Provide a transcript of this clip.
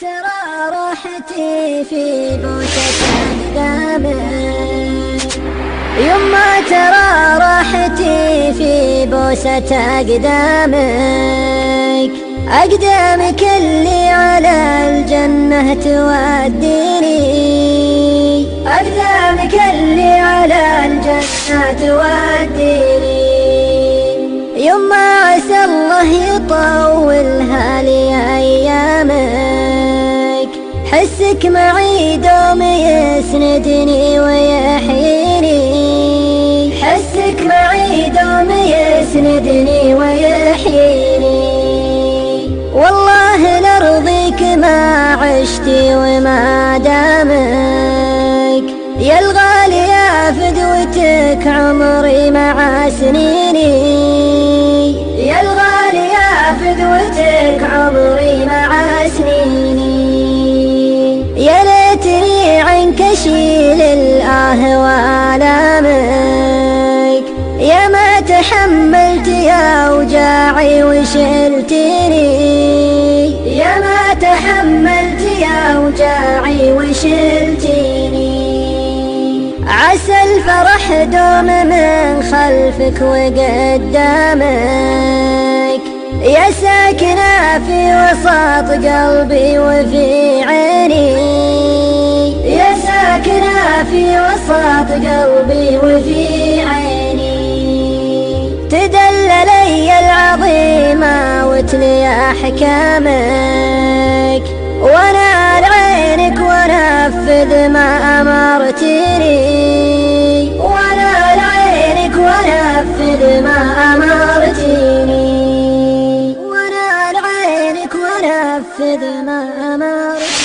ترى راحتي في بوسة أقدامك، يما ترى راحتي في بوسة أقدامك، أقدامك اللي على الجنة توديني، أقدامك اللي على الجنة توديني، يما عسى الله يطولها لي أيامك، حسك معي دوم يسندني ويحييني، حسك معي دوم يسندني ويحييني، والله لأرضيك ما عشتي وما دامك، يا الغالي يا فدوتك عمري مع سنيني، يا الغالي يا فدوتك عمري مع سنيني، يا ليتني عنك اشيل الآه وآلامك، يا ما تحملت يا وجاعي وشلتني، يا ما تحملت يا وجاعي وشلتني، عسى الفرح دوم من خلفك وقدامك، يا ساكنة في وسط قلبي وفي عيني، يا ساكنة في وسط قلبي وفي عيني، تدللي العظيمة وتلي أحكامك، وانا لعينك ونفذ ما أمرتني، وانا لعينك ونفذ ما أمرتني، وانا لعينك ونفذ ما أمرتني.